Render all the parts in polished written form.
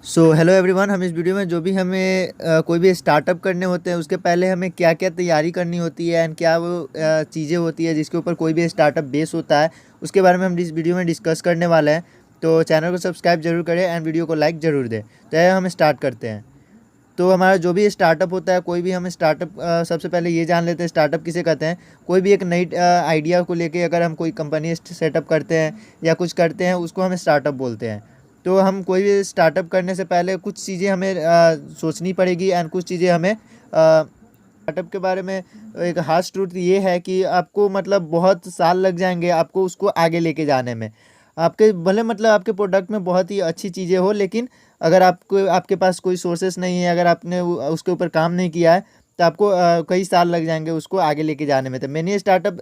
So hello everyone, हम इस video में जो भी हमें कोई भी स्टार्टअप करने होते हैं उसके पहले हमें क्या क्या तैयारी करनी होती है एंड क्या वो चीज़ें होती है जिसके ऊपर कोई भी स्टार्टअप बेस होता है, उसके बारे में हम इस वीडियो में डिस्कस करने वाले हैं। तो चैनल को सब्सक्राइब जरूर करें एंड वीडियो को लाइक ज़रूर दें। तो यह हम स्टार्ट करते हैं। तो हमारा जो भी स्टार्टअप होता है, कोई भी हम स्टार्टअप सबसे पहले ये जान लेते हैं स्टार्टअप किसे कहते हैं। कोई भी एक नई आइडिया को लेके अगर हम कोई कंपनी सेटअप करते हैं या कुछ करते हैं, उसको हम स्टार्टअप बोलते हैं। तो हम कोई भी स्टार्टअप करने से पहले कुछ चीज़ें हमें सोचनी पड़ेगी एंड कुछ चीज़ें हमें स्टार्टअप के बारे में एक हार्श ट्रूथ ये है कि आपको मतलब बहुत साल लग जाएंगे आपको उसको आगे लेके जाने में। आपके भले मतलब आपके प्रोडक्ट में बहुत ही अच्छी चीज़ें हो, लेकिन अगर आपको आपके पास कोई सोर्सेस नहीं है, अगर आपने उसके ऊपर काम नहीं किया है, तो आपको कई साल लग जाएंगे उसको आगे लेके जाने में। तो मैनी स्टार्टअप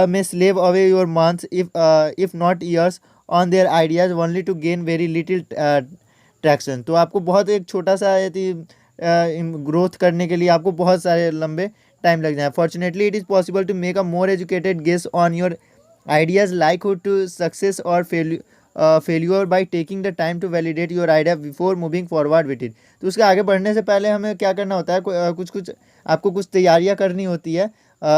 में slave away your months if not years on their ideas only to gain very little traction. तो आपको बहुत एक छोटा सा यदि ग्रोथ करने के लिए आपको बहुत सारे लंबे टाइम लग जाए। Fortunately it is possible to make a more educated guess on your ideas likelihood to success or failure by taking the time to validate your idea before moving forward with it। तो उसके आगे बढ़ने से पहले हमें क्या करना होता है, कुछ कुछ आपको कुछ तैयारियां करनी होती है,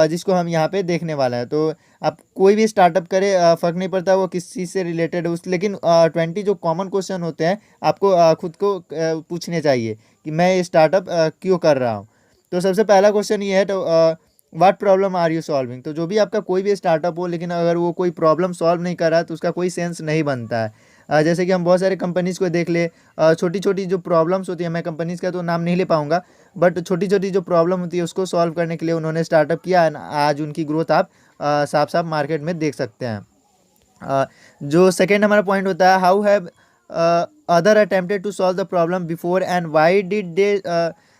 जिसको हम यहाँ पे देखने वाला है। तो आप कोई भी स्टार्टअप करें, फ़र्क नहीं पड़ता वो किस चीज़ से रिलेटेड है उस, लेकिन 20 जो कॉमन क्वेश्चन होते हैं आपको खुद को पूछने चाहिए कि मैं ये स्टार्टअप क्यों कर रहा हूँ। तो सबसे पहला क्वेश्चन ये है, तो what problem are you solving. तो जो भी आपका कोई भी स्टार्टअप हो, लेकिन अगर वो कोई प्रॉब्लम सॉल्व नहीं कर रहा है तो उसका कोई सेंस नहीं बनता है। जैसे कि हम बहुत सारे कंपनीज़ को देख ले, छोटी छोटी जो प्रॉब्लम्स होती है, मैं कंपनीज़ का तो नाम नहीं ले पाऊंगा, बट छोटी छोटी जो प्रॉब्लम होती है उसको सॉल्व करने के लिए उन्होंने स्टार्टअप किया है। आज उनकी ग्रोथ आप साफ साफ मार्केट में देख सकते हैं। जो सेकेंड हमारा पॉइंट होता है, how have other attempted to solve the problem before and why did they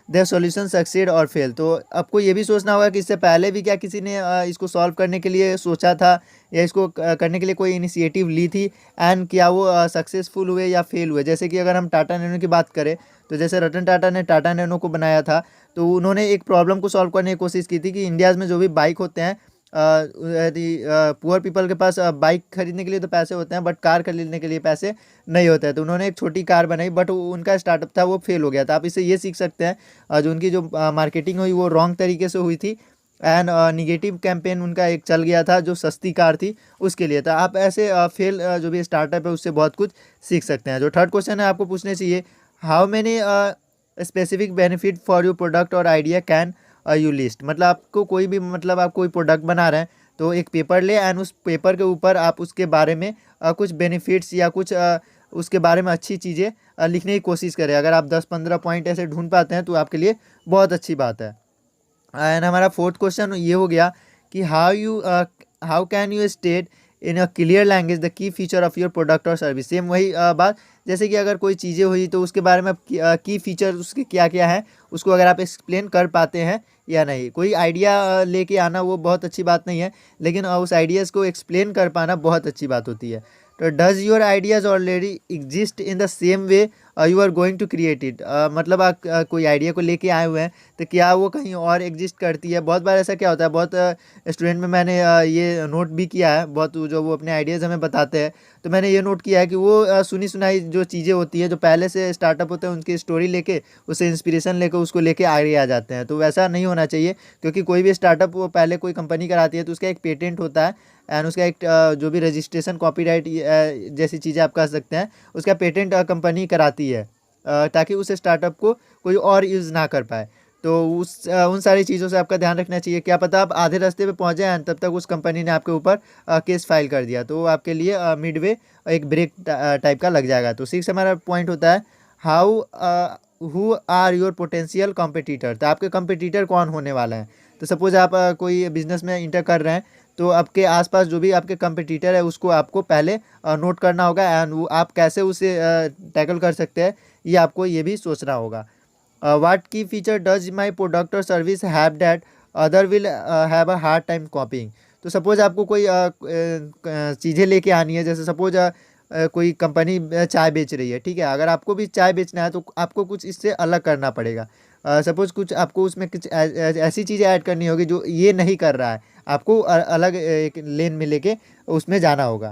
their solution succeed और फेल। तो आपको ये भी सोचना होगा कि इससे पहले भी क्या किसी ने इसको सॉल्व करने के लिए सोचा था या इसको करने के लिए कोई इनिशिएटिव ली थी, एंड क्या वो सक्सेसफुल हुए या फेल हुए। जैसे कि अगर हम टाटा नैनो की बात करें, तो जैसे रतन टाटा ने टाटा नैनो को बनाया था, तो उन्होंने एक प्रॉब्लम को सॉल्व करने की कोशिश की थी कि इंडियाज़ में जो भी बाइक होते हैं, यदि पुअर पीपल के पास बाइक खरीदने के लिए तो पैसे होते हैं, बट कार खरीदने के लिए पैसे नहीं होते हैं। तो उन्होंने एक छोटी कार बनाई, बट उनका स्टार्टअप था वो फेल हो गया था। आप इससे ये सीख सकते हैं, जो उनकी जो मार्केटिंग हुई वो रॉन्ग तरीके से हुई थी, एंड निगेटिव कैंपेन उनका एक चल गया था जो सस्ती कार थी उसके लिए था। आप ऐसे फेल जो भी स्टार्टअप है उससे बहुत कुछ सीख सकते हैं। जो थर्ड क्वेश्चन है आपको पूछने चाहिए, how many specific benefit for your product और आइडिया कैन यू लिस्ट। मतलब आपको कोई भी मतलब आप कोई प्रोडक्ट बना रहे हैं, तो एक पेपर ले एंड उस पेपर के ऊपर आप उसके बारे में कुछ बेनिफिट्स या कुछ उसके बारे में अच्छी चीज़ें लिखने की कोशिश करें। अगर आप 10-15 पॉइंट ऐसे ढूंढ पाते हैं तो आपके लिए बहुत अच्छी बात है। एंड हमारा फोर्थ क्वेश्चन ये हो गया कि how can you state in a clear language the key feature of your product और सर्विस। सेम वही बात, जैसे कि अगर कोई चीज़ें हुई तो उसके बारे में की फीचर उसके क्या क्या है, उसको अगर आप एक्सप्लेन कर पाते हैं या नहीं। कोई आइडिया लेके आना वो बहुत अच्छी बात नहीं है, लेकिन उस आइडियाज़ को एक्सप्लेन कर पाना बहुत अच्छी बात होती है। तो does your ideas already exist in the same way you are going to create it. मतलब आप कोई आइडिया को लेके आए हुए हैं, तो क्या वो कहीं और एग्जिस्ट करती है। बहुत बार ऐसा क्या होता है, बहुत स्टूडेंट में मैंने ये नोट भी किया है, बहुत जो वो अपने आइडियाज़ हमें बताते हैं, तो मैंने ये नोट किया है कि वो सुनी सुनाई जो चीज़ें होती हैं, जो पहले से स्टार्टअप होते हैं, उनकी स्टोरी लेके उससे इंस्पिरेशन लेकर उसको लेके आगे आ जाते हैं। तो वैसा नहीं होना चाहिए, क्योंकि कोई भी स्टार्टअप वो पहले कोई कंपनी कराती है तो उसका एक पेटेंट होता है, एंड उसका एक जो भी रजिस्ट्रेशन कॉपीराइट जैसी चीज़ें आप कह सकते हैं, उसका पेटेंट कंपनी कराती है, ताकि उस स्टार्टअप को कोई और यूज़ ना कर पाए। तो उन सारी चीज़ों से आपका ध्यान रखना चाहिए। क्या पता आप आधे रास्ते पे पहुंच जाए तब तक उस कंपनी ने आपके ऊपर केस फाइल कर दिया, तो आपके लिए मिडवे एक ब्रेक टाइप का लग जाएगा। तो सिक्स हमारा पॉइंट होता है, how who are your potential competitor. तो आपके कॉम्पिटिटर कौन होने वाला है। तो सपोज आप कोई बिजनेस में इंटर कर रहे हैं, तो आपके आसपास जो भी आपके कंपटीटर है उसको आपको पहले नोट करना होगा, एंड वो आप कैसे उसे टैकल कर सकते हैं ये आपको ये भी सोचना होगा। व्हाट की फीचर डज माई प्रोडक्ट और service have that other will have a hard time कॉपिंग। तो सपोज आपको कोई चीज़ें लेके आनी है, जैसे सपोज कोई कंपनी चाय बेच रही है, ठीक है। अगर आपको भी चाय बेचना है तो आपको कुछ इससे अलग करना पड़ेगा। सपोज कुछ आपको उसमें कुछ ऐसी चीज़ें ऐड करनी होगी जो ये नहीं कर रहा है, आपको अलग एक लेन में लेके उसमें जाना होगा।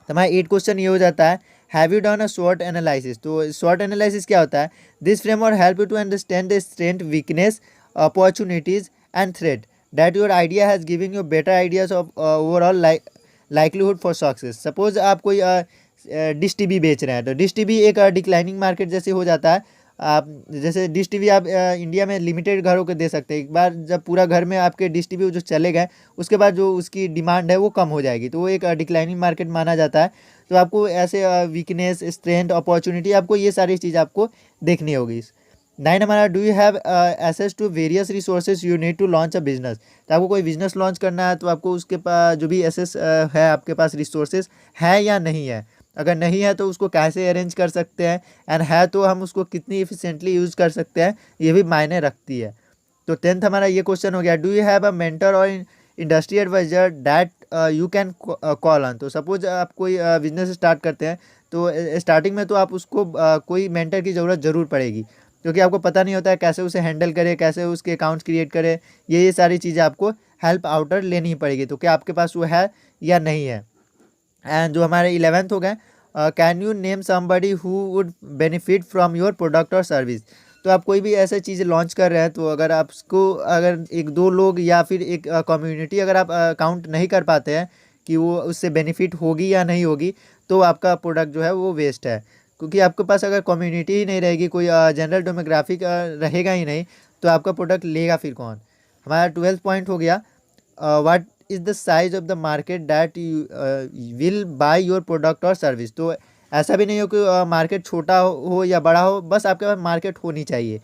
तो हमारा 8 क्वेश्चन ये हो जाता है, हैव यू डन अ स्वॉट एनालिसिस। तो स्वॉट एनालिसिस क्या होता है? This framework help you to understand the strength, weakness, opportunities and threat that your idea has giving you better ideas of overall likelihood for success. Suppose आप कोई dish TV बेच रहे हैं, तो डिश टीवी एक डिक्लाइनिंग मार्केट जैसे हो जाता है। आप जैसे डिश टीवी आप इंडिया में लिमिटेड घरों को दे सकते हैं। एक बार जब पूरा घर में आपके डिश टीवी जो चले गए, उसके बाद जो उसकी डिमांड है वो कम हो जाएगी, तो वो एक डिक्लाइनिंग मार्केट माना जाता है। तो आपको ऐसे वीकनेस, स्ट्रेंथ, अपॉर्चुनिटी, आपको ये सारी चीज़ आपको देखनी होगी। 9 हमारा, do you have access to various resources you need to launch a business. तो आपको कोई बिजनेस लॉन्च करना है, तो आपको उसके पास जो भी एसेस है, आपके पास रिसोर्सेज है या नहीं है। अगर नहीं है तो उसको कैसे अरेंज कर सकते हैं, एंड है तो हम उसको कितनी इफिशिएंटली यूज़ कर सकते हैं, ये भी मायने रखती है। तो 10th हमारा ये क्वेश्चन हो गया, do you have a mentor और industry advisor that you can call on. तो सपोज आप कोई बिजनेस स्टार्ट करते हैं, तो स्टार्टिंग में तो आप उसको कोई मेंटर की ज़रूरत ज़रूर पड़ेगी, क्योंकि आपको पता नहीं होता है कैसे उसे हैंडल करे, कैसे उसके अकाउंट्स क्रिएट करे। ये सारी चीज़ें आपको हेल्प आउटर लेनी ही पड़ेगी। तो क्या आपके पास वो है या नहीं है। एंड जो हमारे 11th हो गए, can you name somebody who would benefit from your product और सर्विस। तो आप कोई भी ऐसे चीज़ लॉन्च कर रहे हैं, तो अगर आपको अगर एक दो लोग या फिर एक कम्युनिटी अगर आप काउंट नहीं कर पाते हैं कि वो उससे बेनिफिट होगी या नहीं होगी, तो आपका प्रोडक्ट जो है वो वेस्ट है। क्योंकि आपके पास अगर कम्युनिटी ही नहीं रहेगी, कोई जनरल डेमोग्राफिक रहेगा ही नहीं, तो आपका प्रोडक्ट लेगा फिर कौन। हमारा 12th पॉइंट हो गया, what is the size of the market that you will by your product और सर्विस। तो ऐसा भी नहीं हो कि मार्केट छोटा हो या बड़ा हो, बस आपके पास मार्केट होनी चाहिए।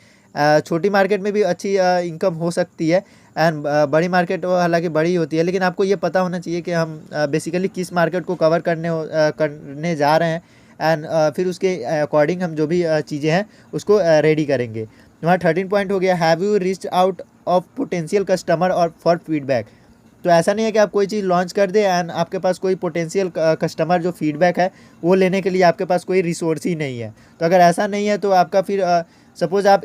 छोटी मार्केट में भी अच्छी इनकम हो सकती है, एंड बड़ी मार्केट हालांकि बड़ी होती है, लेकिन आपको ये पता होना चाहिए कि हम बेसिकली किस मार्केट को कवर करने जा रहे हैं, एंड फिर उसके अकॉर्डिंग हम जो भी चीज़ें हैं उसको रेडी करेंगे। हमारा 13 पॉइंट हो गया, have you reach out of potential customer और फॉर फीडबैक। तो ऐसा नहीं है कि आप कोई चीज़ लॉन्च कर दे एंड आपके पास कोई पोटेंशियल कस्टमर जो फीडबैक है वो लेने के लिए आपके पास कोई रिसोर्स ही नहीं है। तो अगर ऐसा नहीं है तो आपका फिर सपोज़ आप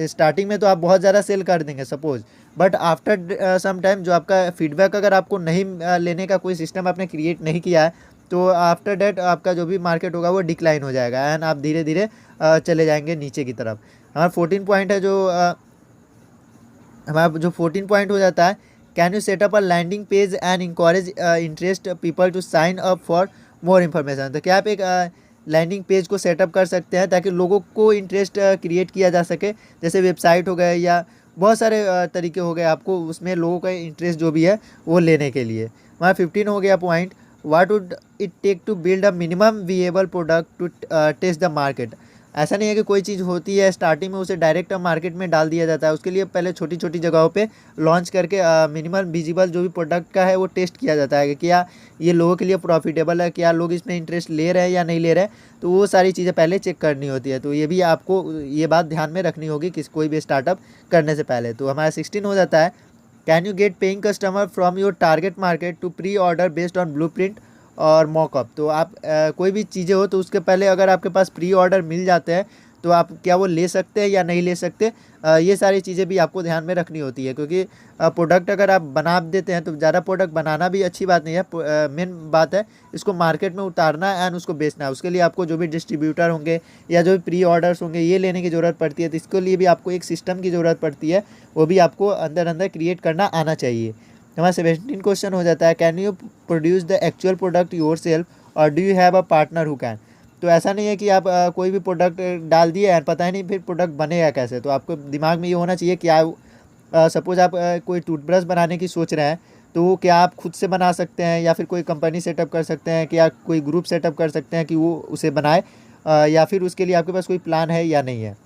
स्टार्टिंग में तो आप बहुत ज़्यादा सेल कर देंगे suppose, but after some time जो आपका फीडबैक अगर आपको नहीं लेने का कोई सिस्टम आपने क्रिएट नहीं किया है, तो आफ्टर डेट आपका जो भी मार्केट होगा वो डिक्लाइन हो जाएगा, एंड आप धीरे धीरे चले जाएंगे नीचे की तरफ। हमारा 14 पॉइंट है, जो हमारा जो 14 पॉइंट हो जाता है, can you set up a landing page and encourage interest people to sign up for more information. तो क्या आप एक लैंडिंग पेज को सेटअप कर सकते हैं ताकि लोगों को इंटरेस्ट क्रिएट किया जा सके, जैसे वेबसाइट हो गए या बहुत सारे तरीके हो गए, आपको उसमें लोगों का इंटरेस्ट जो भी है वो लेने के लिए। हमारा 15 हो गया point, what would it take to build a minimum viable product to test the market. ऐसा नहीं है कि कोई चीज़ होती है स्टार्टिंग में उसे डायरेक्ट मार्केट में डाल दिया जाता है, उसके लिए पहले छोटी छोटी जगहों पे लॉन्च करके मिनिमल विजिबल जो भी प्रोडक्ट का है वो टेस्ट किया जाता है कि क्या ये लोगों के लिए प्रॉफिटेबल है, क्या लोग इसमें इंटरेस्ट ले रहे हैं या नहीं ले रहे हैं। तो वो सारी चीज़ें पहले चेक करनी होती है। तो ये भी आपको ये बात ध्यान में रखनी होगी कोई भी स्टार्टअप करने से पहले। तो हमारा 16 हो जाता है, can you get paying customer from your target market to pre order based on blueprint और मॉकअप। तो आप कोई भी चीज़ें हो तो उसके पहले अगर आपके पास प्री ऑर्डर मिल जाते हैं तो आप क्या वो ले सकते हैं या नहीं ले सकते, ये सारी चीज़ें भी आपको ध्यान में रखनी होती है। क्योंकि प्रोडक्ट अगर आप बना देते हैं तो ज़्यादा प्रोडक्ट बनाना भी अच्छी बात नहीं है, मेन बात है इसको मार्केट में उतारना एंड उसको बेचना है। उसके लिए आपको जो भी डिस्ट्रीब्यूटर होंगे या जो भी प्री ऑर्डर्स होंगे ये लेने की ज़रूरत पड़ती है। तो इसके लिए भी आपको एक सिस्टम की ज़रूरत पड़ती है, वो भी आपको अंदर अंदर क्रिएट करना आना चाहिए। हमारा 17 क्वेश्चन हो जाता है, can you produce the actual product yourself और do you have a partner who can. तो ऐसा नहीं है कि आप कोई भी प्रोडक्ट डाल दिए और पता ही नहीं फिर प्रोडक्ट बनेगा कैसे। तो आपको दिमाग में ये होना चाहिए कि आप सपोज़ आप कोई टूथब्रश बनाने की सोच रहे हैं, तो वो क्या आप खुद से बना सकते हैं या फिर कोई कंपनी सेटअप कर सकते हैं, क्या कोई ग्रुप सेटअप कर सकते हैं कि वो उसे बनाए, या फिर उसके लिए आपके पास कोई प्लान है या नहीं है।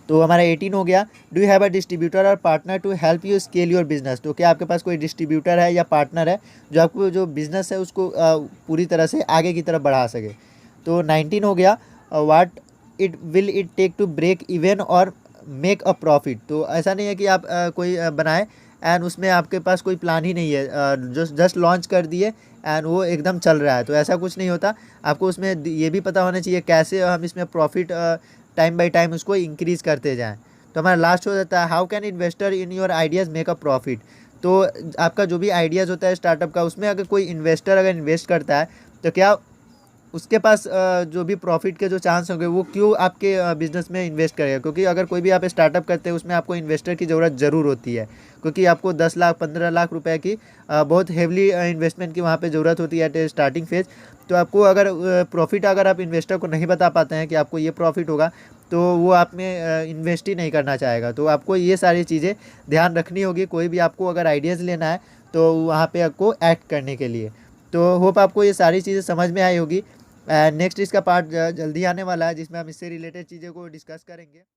तो हमारा 18 हो गया, do you have a distributor और partner to help you scale your business. तो क्या आपके पास कोई डिस्ट्रीब्यूटर है या पार्टनर है जो आपको जो बिज़नेस है उसको पूरी तरह से आगे की तरफ बढ़ा सके। तो 19 हो गया, what will it take to break even और मेक अ प्रॉफिट। तो ऐसा नहीं है कि आप कोई बनाए एंड उसमें आपके पास कोई प्लान ही नहीं है, जस्ट लॉन्च कर दिए एंड वो एकदम चल रहा है, तो ऐसा कुछ नहीं होता। आपको उसमें ये भी पता होना चाहिए कैसे हम इसमें प्रॉफिट टाइम बाय टाइम उसको इंक्रीज़ करते जाएं। तो हमारा लास्ट हो जाता है, how can investor in your ideas make a profit. तो आपका जो भी आइडियाज़ होता है स्टार्टअप का, उसमें अगर कोई इन्वेस्टर अगर इन्वेस्ट करता है तो क्या उसके पास जो भी प्रॉफिट के जो चांस होंगे वो क्यों आपके बिजनेस में इन्वेस्ट करेगा। क्योंकि अगर कोई भी आप स्टार्टअप करते हैं उसमें आपको इन्वेस्टर की ज़रूरत ज़रूर होती है, क्योंकि आपको 10 लाख 15 लाख रुपए की बहुत हेवली इन्वेस्टमेंट की वहाँ पे ज़रूरत होती है स्टार्टिंग फेज। तो आपको अगर प्रॉफिट अगर आप इन्वेस्टर को नहीं बता पाते हैं कि आपको ये प्रॉफिट होगा, तो वो आप में इन्वेस्ट ही नहीं करना चाहेगा। तो आपको ये सारी चीज़ें ध्यान रखनी होगी कोई भी आपको अगर आइडियाज़ लेना है तो वहाँ पे आपको एक्ट करने के लिए। तो होप आपको ये सारी चीज़ें समझ में आई होगी। नेक्स्ट इसका पार्ट जल्दी आने वाला है जिसमें हम इससे रिलेटेड चीज़ों को डिस्कस करेंगे।